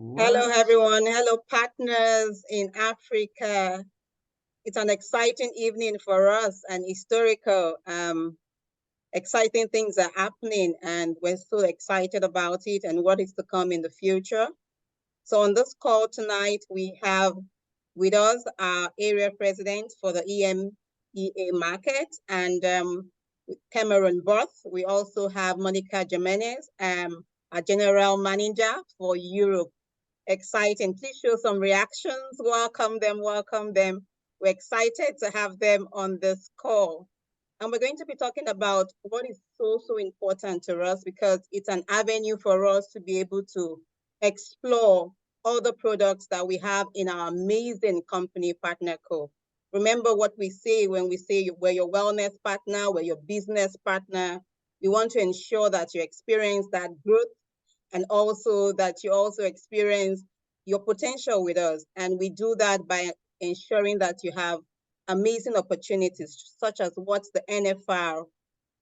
Hello, everyone. Hello, partners in Africa. It's an exciting evening for us and historical. Exciting things are happening, and we're so excited about it and what is to come in the future. So on this call tonight, we have with us our area president for the EMEA market and Cameron Bott. We also have Monica Jimenez, our general manager for Europe. Exciting. Please show some reactions. Welcome them, welcome them. We're excited to have them on this call. And we're going to be talking about what is so important to us, because it's an avenue for us to be able to explore all the products that we have in our amazing company, PARTNERCO. Remember what we say when we say we're your wellness partner, we're your business partner. We want to ensure that you experience that growth, and also that you also experience your potential with us. And we do that by ensuring that you have amazing opportunities, such as what the NFR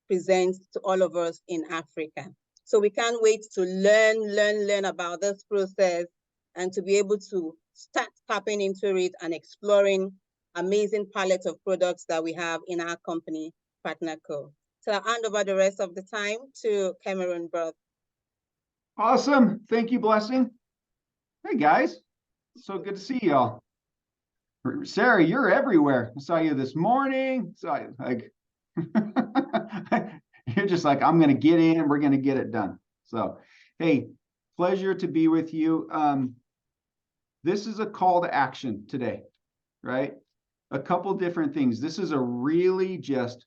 presents to all of us in Africa. So we can't wait to learn about this process and to be able to start tapping into it and exploring amazing palette of products that we have in our company, PARTNERCO. So I'll hand over the rest of the time to Cameron Bott. Awesome. Thank you, Blessing. Hey, guys. So good to see y'all. Sarah, you're everywhere. I saw you this morning. Saw you, like, you're just like, I'm going to get in. We're going to get it done. So, hey, pleasure to be with you. This is a call to action today, right? A couple different things. This is a really just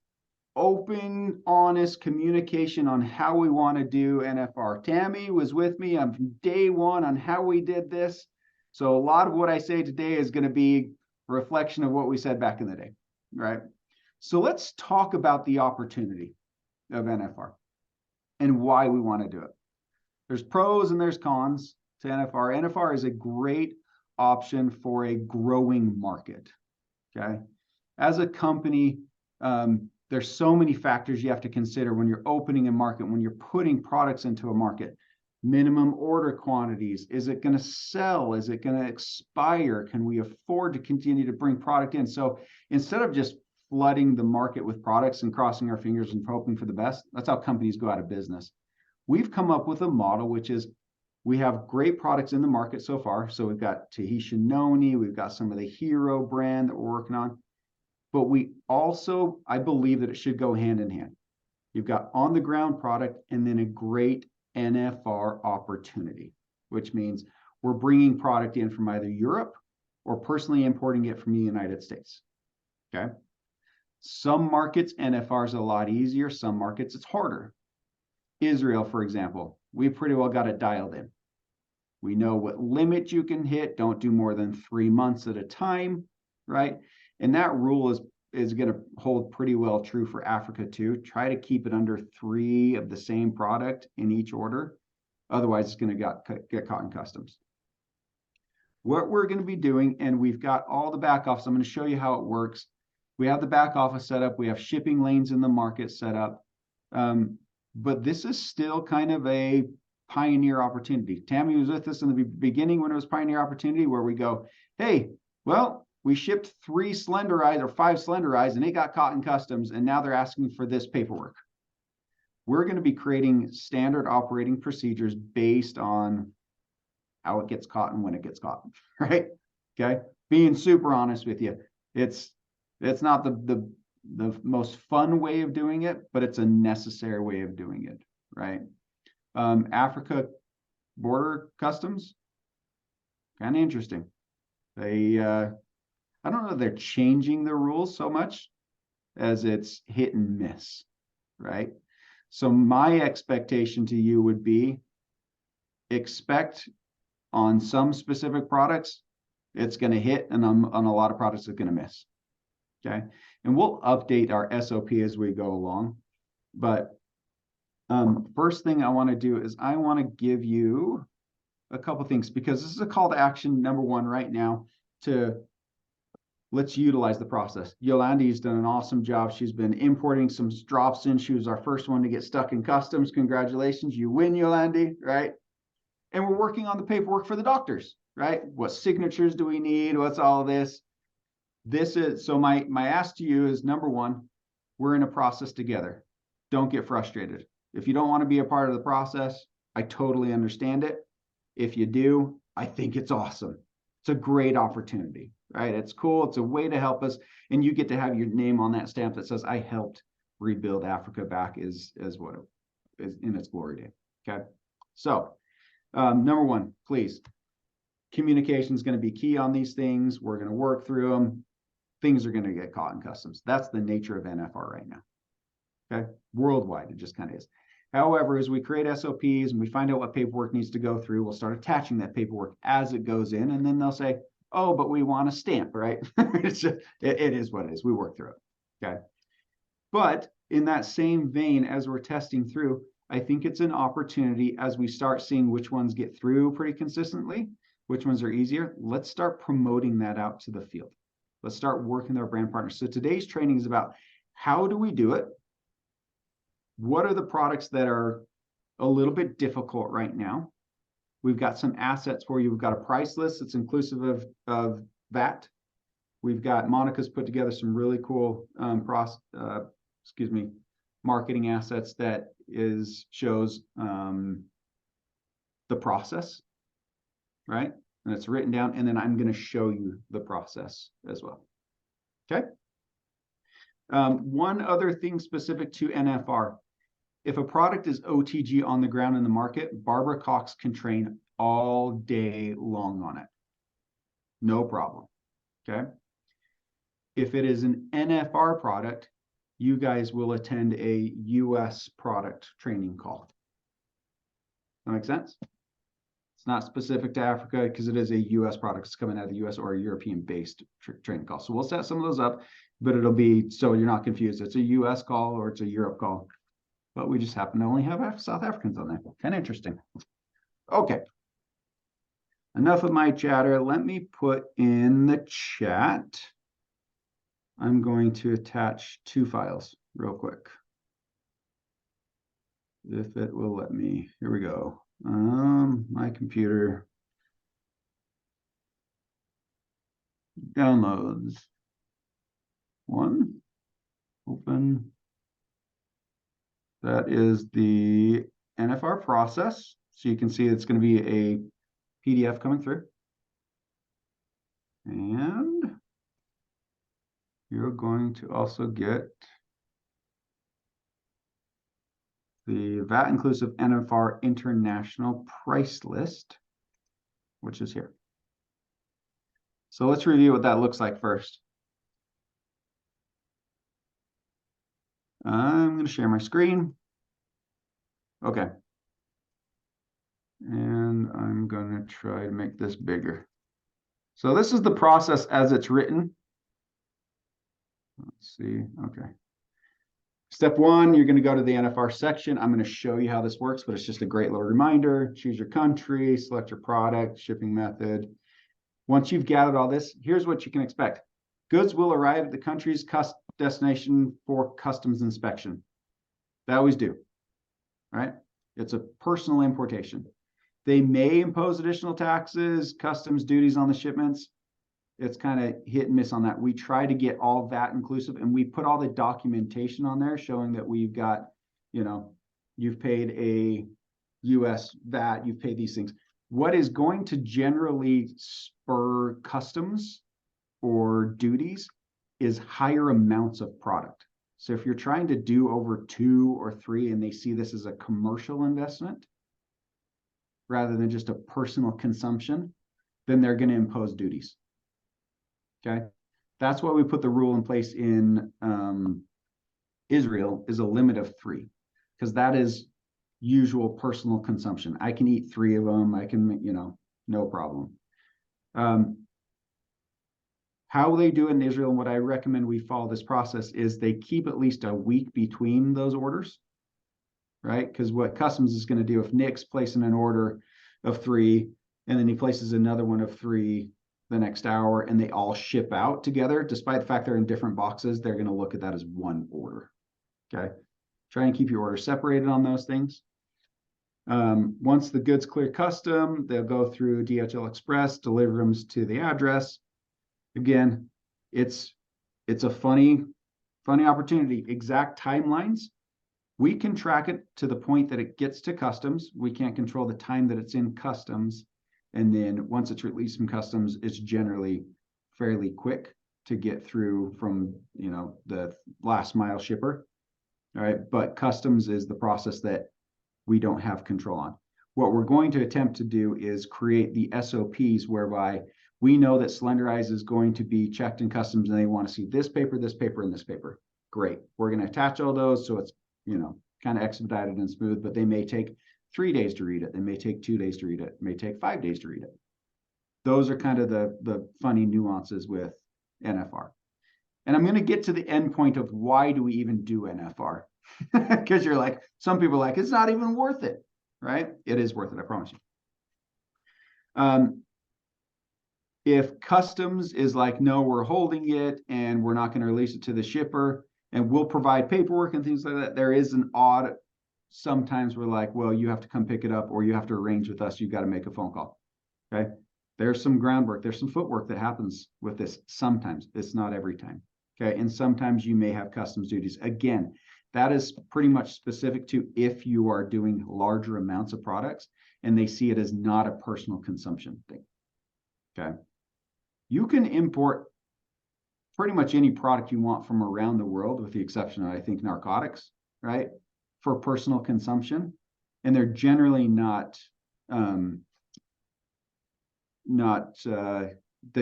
open, honest communication on how we want to do NFR. Tammy was with me on day one on how we did this. So a lot of what I say today is going to be a reflection of what we said back in the day, right? So let's talk about the opportunity of NFR and why we want to do it. There's pros and there's cons to NFR. NFR is a great option for a growing market, okay? As a company, there's so many factors you have to consider when you're opening a market, when you're putting products into a market. Minimum order quantities. Is it going to sell? Is it going to expire? Can we afford to continue to bring product in? So instead of just flooding the market with products and crossing our fingers and hoping for the best, that's how companies go out of business. We've come up with a model, which is we have great products in the market so far. So we've got Tahitian Noni, we've got some of the Hero brand that we're working on. But we also, I believe that it should go hand in hand. You've got on the ground product and then a great NFR opportunity, which means we're bringing product in from either Europe or personally importing it from the United States, okay? Some markets, NFR is a lot easier. Some markets, it's harder. Israel, for example, we've pretty well got it dialed in. We know what limit you can hit. Don't do more than 3 months at a time, right? And that rule is going to hold pretty well true for Africa too. Try to keep it under 3 of the same product in each order. Otherwise, it's going to get caught in customs. What we're going to be doing, and we've got all the back office. I'm going to show you how it works. We have the back office set up. We have shipping lanes in the market set up. But this is still kind of a pioneer opportunity. Tammy was with us in the beginning when it was pioneer opportunity, where we go, hey, well, we shipped 3 slender eyes or 5 slender eyes and it got caught in customs, and now they're asking for this paperwork. We're going to be creating standard operating procedures based on how it gets caught and when it gets caught, right? Okay. Being super honest with you, it's not the most fun way of doing it, but it's a necessary way of doing it, right? Africa border customs, kind of interesting. They, I don't know if they're changing the rules so much as it's hit and miss, right? So my expectation to you would be expect on some specific products, it's going to hit, and on a lot of products, it's going to miss, okay? And we'll update our SOP as we go along. But first thing I want to do is I want to give you a couple things, because this is a call to action, number one, right now, to let's utilize the process. Yolandi's done an awesome job. She's been importing some drops in. She was our first one to get stuck in customs. Congratulations, you win, Yolandi, right? And we're working on the paperwork for the doctors, right? What signatures do we need? What's all this? This is, so my ask to you is, number one, we're in a process together. Don't get frustrated. If you don't want to be a part of the process, I totally understand it. If you do, I think it's awesome. It's a great opportunity, right? It's cool. It's a way to help us. And you get to have your name on that stamp that says, I helped rebuild Africa back is what it is in its glory day. Okay. So number one, please, communication is going to be key on these things. We're going to work through them. Things are going to get caught in customs. That's the nature of NFR right now. Okay. Worldwide, it just kind of is. However, as we create SOPs and we find out what paperwork needs to go through, we'll start attaching that paperwork as it goes in, and then they'll say, oh, but we want a stamp, right? It's just, it is what it is. We work through it. Okay. But in that same vein, as we're testing through, I think it's an opportunity as we start seeing which ones get through pretty consistently, which ones are easier. Let's start promoting that out to the field. Let's start working with our brand partners. So today's training is about how do we do it? What are the products that are a little bit difficult right now? We've got some assets for you. We've got a price list that's inclusive of VAT. We've got, Monica's put together some really cool marketing assets that shows the process, right? And it's written down, and then I'm going to show you the process as well. Okay. One other thing specific to NFR. If a product is OTG on the ground in the market, Barbara Cox can train all day long on it. No problem. Okay. If it is an NFR product, you guys will attend a US product training call. That make sense? It's not specific to Africa because it is a US product. It's coming out of the US or a European-based training call. So we'll set some of those up, but it'll be, so you're not confused. It's a US call or it's a Europe call. But we just happen to only have South Africans on there. Kind of interesting. Okay. Enough of my chatter. Let me put in the chat. I'm going to attach 2 files real quick. If it will let me. Here we go. My computer. Downloads. 1. Open. That is the NFR process. So you can see it's going to be a PDF coming through. And you're going to also get the VAT inclusive NFR international price list, which is here. So let's review what that looks like first. I'm going to share my screen. Okay. And I'm going to try to make this bigger. So this is the process as it's written. Let's see. Okay. Step 1, you're going to go to the NFR section. I'm going to show you how this works, but it's just a great little reminder. Choose your country, select your product, shipping method. Once you've gathered all this, here's what you can expect. Goods will arrive at the country's destination for customs inspection. They always do, right? It's a personal importation. They may impose additional taxes, customs duties on the shipments. It's kind of hit and miss on that. We try to get all VAT inclusive, and we put all the documentation on there showing that we've got, you know, you've paid a US VAT, you've paid these things. What is going to generally spur customs or duties is higher amounts of product. So if you're trying to do over 2 or 3 and they see this as a commercial investment rather than just a personal consumption, then they're going to impose duties. Okay. That's why we put the rule in place in Israel is a limit of 3, because that is usual personal consumption. I can eat 3 of them. I can, you know, no problem. How they do it in Israel, and what I recommend we follow this process is they keep at least a week between those orders, right? Because what customs is going to do, if Nick's placing an order of 3 and then he places another one of 3 the next hour and they all ship out together, despite the fact they're in different boxes, they're going to look at that as one order. Okay. Try and keep your order separated on those things. Once the goods clear custom, they'll go through DHL Express, deliver them to the address. Again, it's a funny opportunity. Exact timelines, we can track it to the point that it gets to customs. We can't control the time that it's in customs. And then once it's released from customs, it's generally fairly quick to get through from, you know, the last mile shipper. All right. But customs is the process that we don't have control on. What we're going to attempt to do is create the SOPs whereby we know that Slenderize is going to be checked in customs and they want to see this paper, and this paper. Great. We're going to attach all those so it's, you know, kind of expedited and smooth, but they may take 3 days to read it. They may take 2 days to read it. It may take 5 days to read it. Those are kind of the funny nuances with NFR. And I'm going to get to the end point of why do we even do NFR? Because you're like, some people are like, it's not even worth it, right? It is worth it, I promise you. If customs is like, no, we're holding it and we're not going to release it to the shipper and we'll provide paperwork and things like that, there is an odd, sometimes we're like, well, you have to come pick it up or you have to arrange with us. You've got to make a phone call. Okay. There's some groundwork. There's some footwork that happens with this. Sometimes it's not every time. Okay. And sometimes you may have customs duties. Again, that is pretty much specific to if you are doing larger amounts of products and they see it as not a personal consumption thing. Okay. You can import pretty much any product you want from around the world, with the exception of, I think, narcotics, right? For personal consumption. And they're generally not, they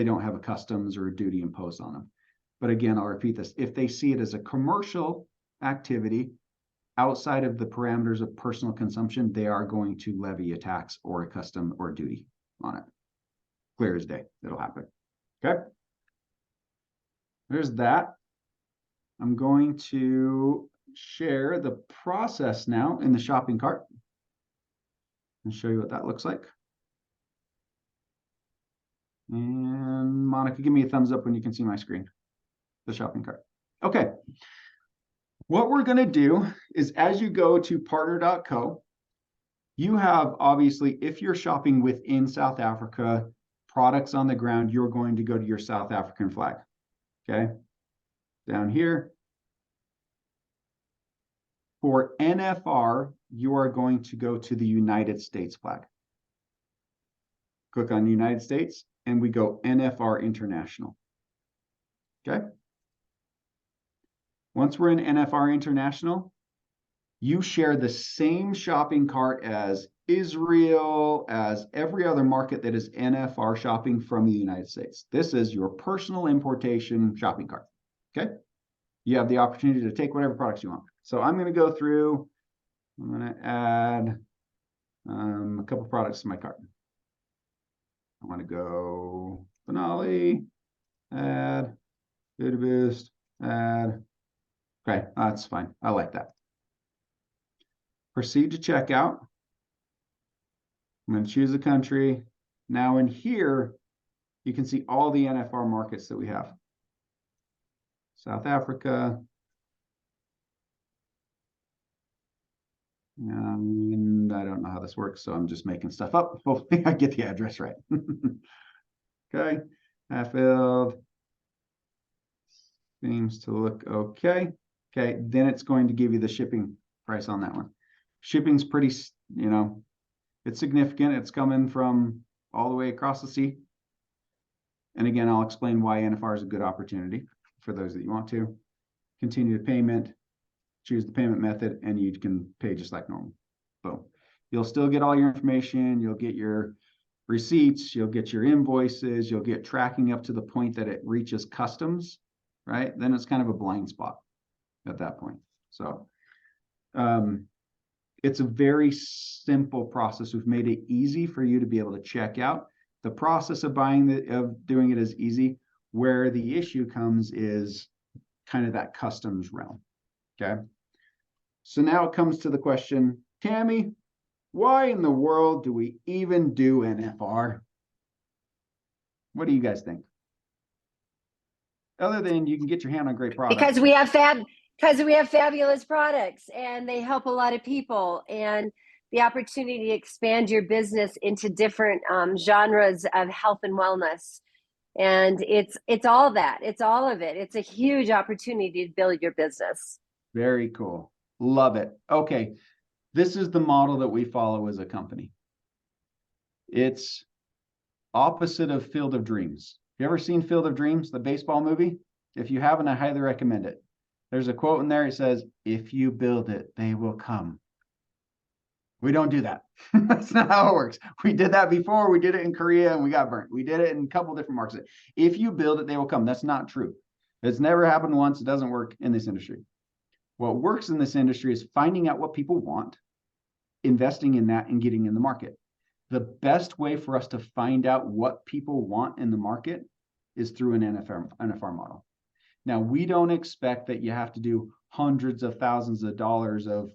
don't have a customs or a duty imposed on them. But again, I'll repeat this. If they see it as a commercial activity outside of the parameters of personal consumption, they are going to levy a tax or a custom or a duty on it. Clear as day, it'll happen. Okay. There's that. I'm going to share the process now in the shopping cart and show you what that looks like. And Monica, give me a thumbs up when you can see my screen, the shopping cart. Okay. What we're going to do is, as you go to partner.co, you have, obviously, if you're shopping within South Africa, products on the ground, you're going to go to your South African flag. Okay. Down here. For NFR, you are going to go to the United States flag. Click on United States and we go NFR International. Okay. Once we're in NFR International, you share the same shopping cart as Israel, as every other market that is NFR shopping from the United States. This is your personal importation shopping cart. Okay. You have the opportunity to take whatever products you want. So I'm going to go through, I'm going to add a couple products to my cart. I want to go Finale, add, Beta Boost, add. Okay, that's fine. I like that. Proceed to checkout. I'm going to choose a country. Now in here, you can see all the NFR markets that we have. South Africa. And I don't know how this works, so I'm just making stuff up. Hopefully I get the address right. Okay, Hatfield. Seems to look okay. Okay, then it's going to give you the shipping price on that one. Shipping's pretty, you know, it's significant. It's coming from all the way across the sea. And again, I'll explain why NFR is a good opportunity for those that you want to. Continue the payment, choose the payment method, and you can pay just like normal. Boom. You'll still get all your information. You'll get your receipts. You'll get your invoices. You'll get tracking up to the point that it reaches customs, right? Then it's kind of a blind spot at that point. So it's a very simple process. We've made it easy for you to be able to check out. The process of doing it is easy. Where the issue comes is kind of that customs realm. Okay. So now it comes to the question, Tammy, why in the world do we even do NFR? What do you guys think? Other than you can get your hand on great products. Because we have fabulous products and they help a lot of people. And the opportunity to expand your business into different genres of health and wellness. And it's all that. It's all of it. It's a huge opportunity to build your business. Very cool. Love it. Okay. This is the model that we follow as a company. It's opposite of Field of Dreams. You ever seen Field of Dreams, the baseball movie? If you haven't, I highly recommend it. There's a quote in there. It says, if you build it, they will come. We don't do that. That's not how it works. We did that before. We did it in Korea and we got burnt. We did it in a couple different markets. If you build it, they will come. That's not true. It's never happened once. It doesn't work in this industry. What works in this industry is finding out what people want, investing in that, and getting in the market. The best way for us to find out what people want in the market is through an NFR model. Now, we don't expect that you have to do hundreds of thousands of dollars of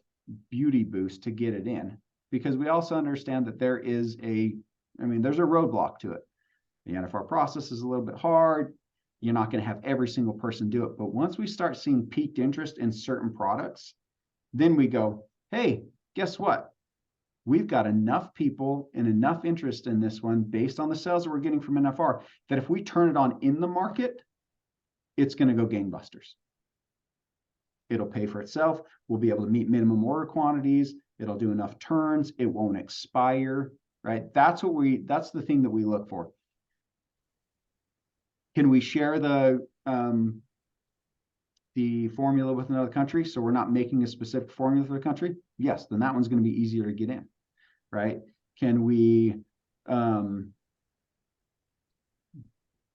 beauty boost to get it in, because we also understand that there's a roadblock to it. The NFR process is a little bit hard. You're not going to have every single person do it. But once we start seeing peaked interest in certain products, then we go, hey, guess what? We've got enough people and enough interest in this one based on the sales that we're getting from NFR that if we turn it on in the market, it's going to go gangbusters. It'll pay for itself. We'll be able to meet minimum order quantities. It'll do enough turns. It won't expire, right? That's the thing that we look for. Can we share the formula with another country so we're not making a specific formula for the country? Yes, then that one's going to be easier to get in, right? Can we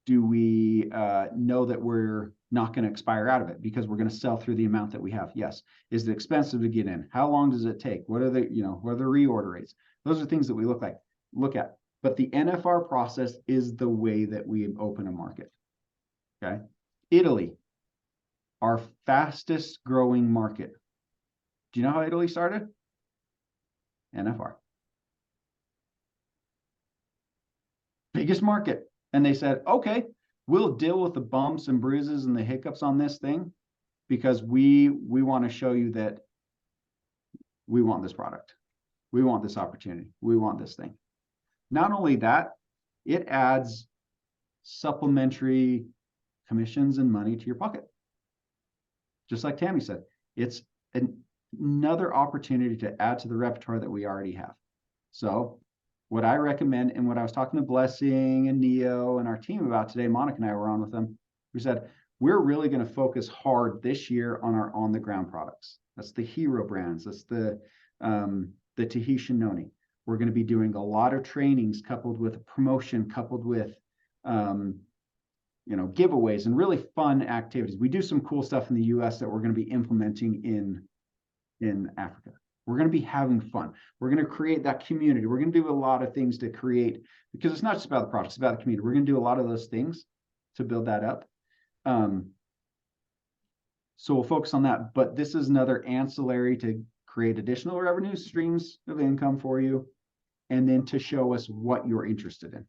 do we know that we're not going to expire out of it because we're going to sell through the amount that we have? Yes. Is it expensive to get in? How long does it take? What are the reorder rates? Those are things that we look at. But the NFR process is the way that we open a market. Okay. Italy, our fastest growing market. Do you know how Italy started? NFR. Biggest market. And they said, okay, we'll deal with the bumps and bruises and the hiccups on this thing because we want to show you that we want this product. We want this opportunity. We want this thing. Not only that, it adds supplementary commissions and money to your pocket. Just like Tammy said, it's another opportunity to add to the repertoire that we already have. So what I recommend, and what I was talking to Blessing and Neo and our team about today, Monica and I were on with them, we said, we're really going to focus hard this year on our on-the-ground products. That's the hero brands. That's the Tahitian Noni. We're going to be doing a lot of trainings coupled with promotion, coupled with giveaways and really fun activities. We do some cool stuff in the US that we're going to be implementing in Africa. We're going to be having fun. We're going to create that community. We're going to do a lot of things to create, because it's not just about the product, it's about the community. We're going to do a lot of those things to build that up. So we'll focus on that, but this is another ancillary to create additional revenue streams of income for you, and then to show us what you're interested in.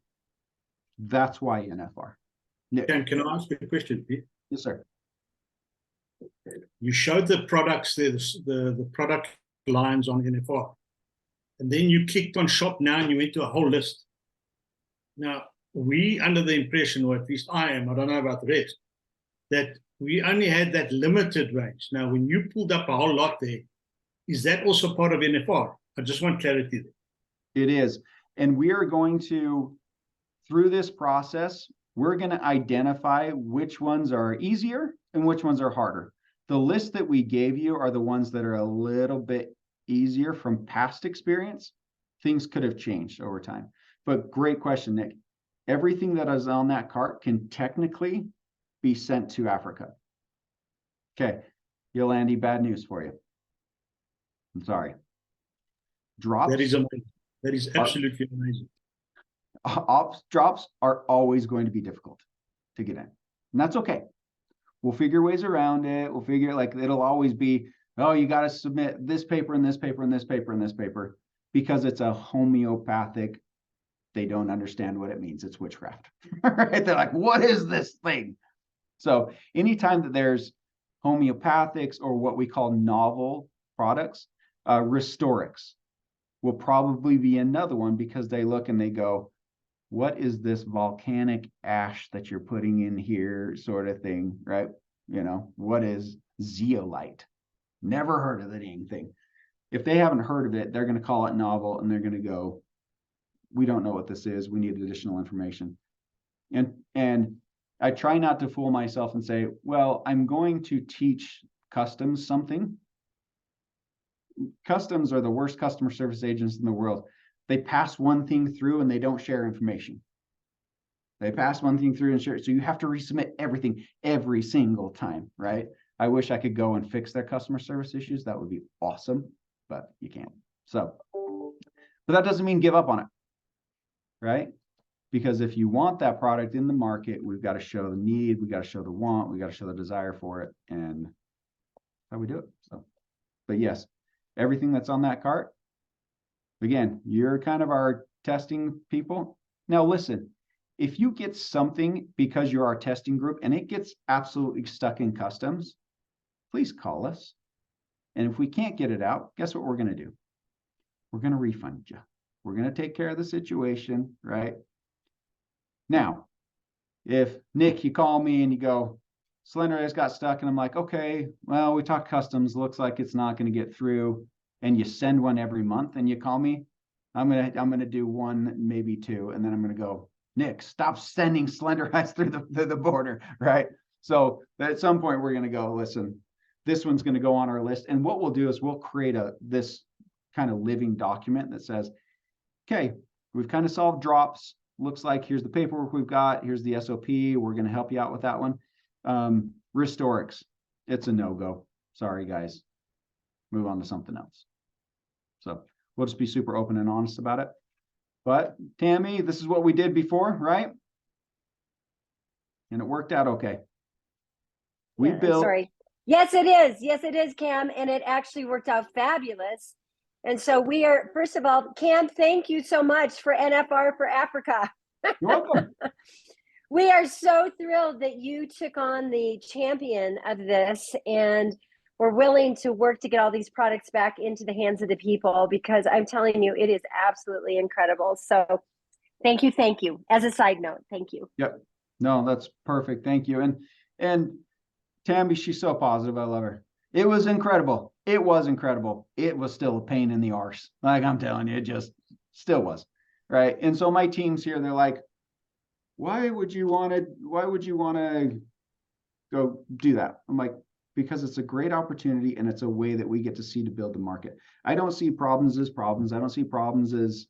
That's why NFR. Nick. Can I ask you a question, Pete? Yes, sir. You showed the products, the product lines on NFR, and then you clicked on shop now and you went to a whole list. Now, we under the impression, or at least I am, I don't know about the rest, that we only had that limited range. Now, when you pulled up a whole lot there, is that also part of NFR? I just want clarity there. It is. And we are going to, through this process, we're going to identify which ones are easier and which ones are harder. The list that we gave you are the ones that are a little bit easier from past experience. Things could have changed over time. But great question, Nick. Everything that is on that cart can technically be sent to Africa. Okay, Yolandi, bad news for you. I'm sorry. Drops. That is amazing. That is absolutely amazing. Drops are always going to be difficult to get in. And that's okay. We'll figure ways around it. We'll figure, it'll always be, oh, you got to submit this paper and this paper and this paper and this paper, because it's a homeopathic. They don't understand what it means. It's witchcraft. Right? They're like, what is this thing? So anytime that there's homeopathics or what we call novel products, Restorix. will probably be another one because they look and they go, what is this volcanic ash that you're putting in here sort of thing, right? You know, what is zeolite? Never heard of the dang thing. If they haven't heard of it, they're going to call it novel and they're going to go, we don't know what this is. We need additional information. And I try not to fool myself and say, well, I'm going to teach customs something. Customs are the worst customer service agents in the world. They pass one thing through and they don't share information. They pass one thing through and share it. So you have to resubmit everything every single time, right? I wish I could go and fix their customer service issues. That would be awesome, but you can't. So, but that doesn't mean give up on it, right? Because if you want that product in the market, we've got to show the need, we got to show the want, we got to show the desire for it, and how we do it. So, but yes, everything that's on that cart, again, you're kind of our testing people. Now listen, if you get something because you're our testing group and it gets absolutely stuck in customs, please call us. And if we can't get it out, guess what we're going to do? We're going to refund you. We're going to take care of the situation, right? Now, if Nick, you call me and you go, Slender Ice got stuck, and I'm like, okay, well, we talked customs, looks like it's not going to get through, and you send one every month and you call me, I'm gonna do one, maybe two, and then I'm gonna go, Nick, stop sending Slender Ice through the border, right? So at some point we're gonna go, listen, this one's gonna go on our list, and what we'll do is we'll create this kind of living document that says, okay, we've kind of solved drops. Looks like here's the paperwork we've got. Here's the SOP. We're going to help you out with that one. Restorics, it's a no-go. Sorry, guys. Move on to something else. So we'll just be super open and honest about it. But Tammy, this is what we did before, right? And it worked out okay. We built. Sorry. Yes, it is. Yes, it is, Cam. And it actually worked out fabulous. And so we are, first of all, Cam, thank you so much for NFR for Africa. You're welcome. We are so thrilled that you took on the champion of this and we're willing to work to get all these products back into the hands of the people, because I'm telling you, it is absolutely incredible. So thank you. Thank you. As a side note, thank you. Yep. No, that's perfect. Thank you. And Tammy, she's so positive. I love her. It was incredible. It was incredible. It was still a pain in the arse. Like I'm telling you, it just still was. Right. And so my team's here, they're like, why would you want to go do that? I'm like, because it's a great opportunity and it's a way that we get to see to build the market. I don't see problems as problems. I don't see problems as,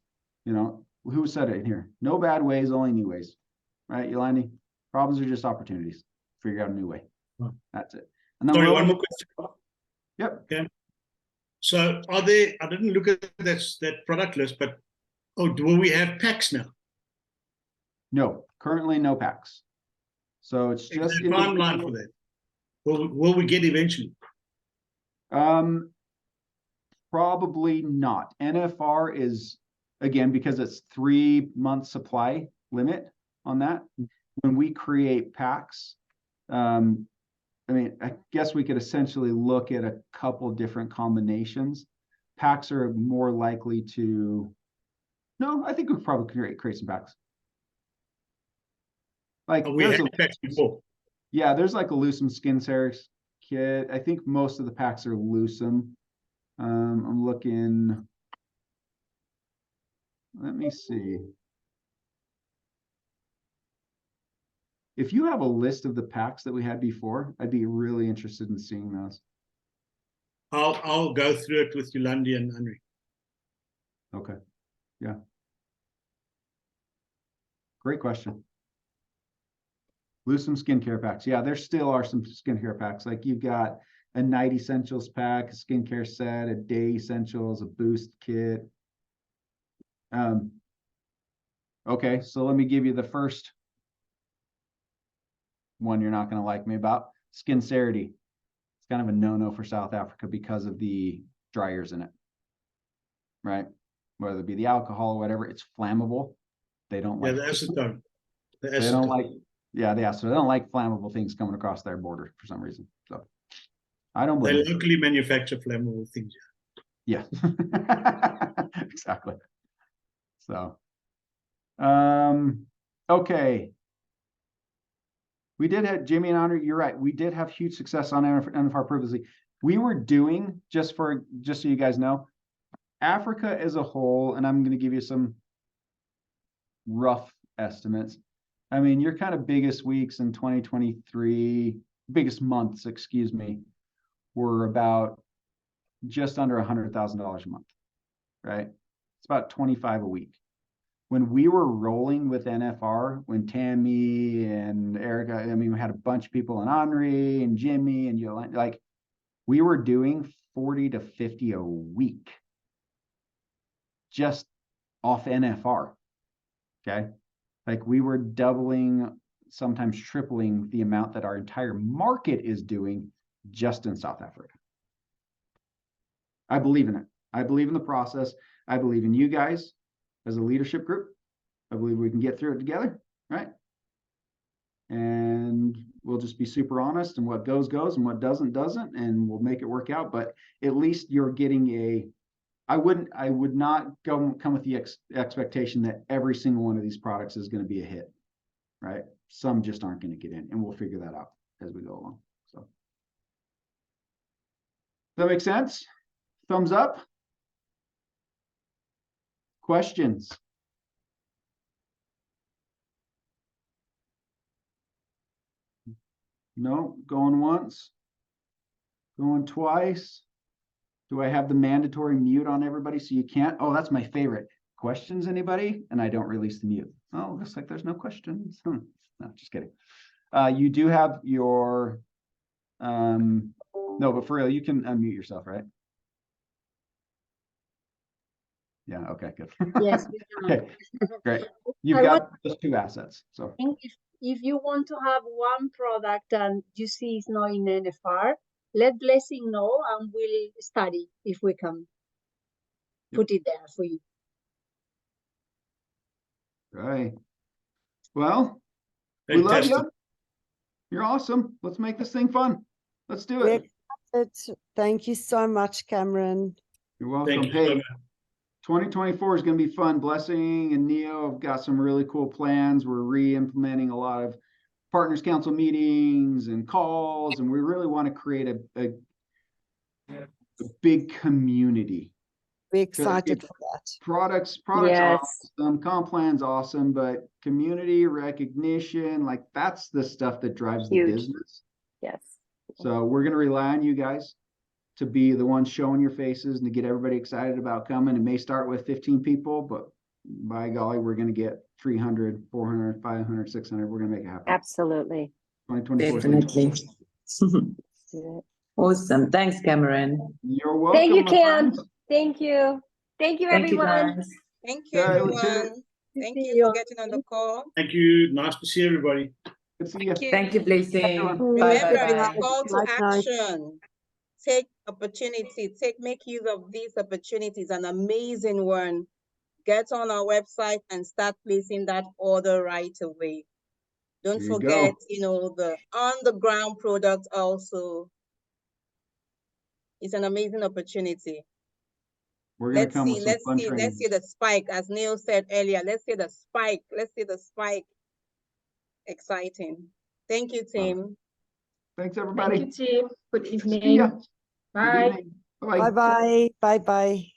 you know, who said it in here? No bad ways, only new ways. Right, Yolandi? Problems are just opportunities. Figure out a new way. That's it. And then sorry, one more question. Yep. Okay. So are there, I didn't look at that product list, but will we have packs now? No, currently no packs. So it's just a timeline for that. Will we get eventually? Probably not. NFR is, again, because it's 3-month supply limit on that. When we create packs, I mean, I guess we could essentially look at a couple different combinations. Packs are more likely to, no, I think we probably create some packs. Like we had packs before. Yeah, there's like a Lucem Skin Cerex kit. I think most of the packs are Lucem. I'm looking. Let me see. If you have a list of the packs that we had before, I'd be really interested in seeing those. I'll go through it with Yolandi and Henry. Okay. Yeah. Great question. Lucem skincare packs. Yeah, there still are some skincare packs. Like you've got a night essentials pack, a skincare set, a day essentials, a boost kit. Okay, so let me give you the first one you're not going to like me about. Skincerity. It's kind of a no-no for South Africa because of the dryers in it. Right? Whether it be the alcohol or whatever, it's flammable. They don't like the acetone. They don't like, yeah, so they don't like flammable things coming across their border for some reason. So I don't blame They locally manufacture flammable things. Yeah, exactly. So, okay. We did have Jimmy and Honor. You're right. We did have huge success on NFR previously. We were doing, just so you guys know, Africa as a whole, and I'm going to give you some rough estimates. I mean, your kind of biggest weeks in 2023, biggest months, excuse me, were about just under $100,000 a month, right? It's about 25 a week. When we were rolling with NFR, when Tammy and Erica, I mean, we had a bunch of people, and Henri and Jimmy and Yolanda, like, we were doing 40 to 50 a week just off NFR. Okay. Like, we were doubling, sometimes tripling the amount that our entire market is doing just in South Africa. I believe in it. I believe in the process. I believe in you guys as a leadership group. I believe we can get through it together, right? And we'll just be super honest, and what goes, and what doesn't, and we'll make it work out. But at least you're getting I would not come with the expectation that every single one of these products is going to be a hit, right? Some just aren't going to get in, and we'll figure that out as we go along. So, does that make sense? Thumbs up. Questions? No, going once, going twice. Do I have the mandatory mute on everybody so you can't? Oh, that's my favorite. Questions, anybody? And I don't release the mute. Oh, looks like there's no questions. No, just kidding. You do have your, no, but for real, you can unmute yourself, right? Yeah, okay, good. Yes, we can. Okay, great. You've got those two assets. So if you want to have one product and you see it's not in NFR, let Blessing know and we'll study if we can put it there for you. right. Well, we love you. You're awesome. Let's make this thing fun. Let's do it. Thank you so much, Cameron. You're welcome. Thank you. Hey, 2024 is going to be fun. Blessing and Neo have got some really cool plans. We're re-implementing a lot of Partners Council meetings and calls, and we really want to create a big community. We're excited for that. Products Yes. awesome, comp plan's awesome, but community recognition, like, that's the stuff that drives the Huge. business. Yes. So we're going to rely on you guys to be the ones showing your faces and to get everybody excited about coming. It may start with 15 people, but by golly, we're going to get 300, 400, 500, 600. We're going to make it happen. Absolutely. 2024. Definitely. Awesome. Thanks, Cameron. You're welcome. Thank you, my Cam. friends. Thank you. Thank you, Thank you, everyone. guys. Thank you, Yeah, let's hit it. everyone. Thank you for getting on the call. Thank you. Nice to see everybody. Good to see you. Thank you, Blessing. Remember, Bye-bye. it's a call to Night, night. action. Take opportunity, make use of these opportunities, an amazing one. Get on our website and start placing that order right away. Don't There you forget, go. the on-the-ground product also. It's an amazing opportunity. We're going to come with some Let's fun see training. the spike, as Neil said earlier. Let's see the spike. Exciting. Thank you, team. Thanks, everybody. Thank you, team. Good See evening. ya. Good Bye. evening. Bye-bye. Bye-bye. Bye-bye.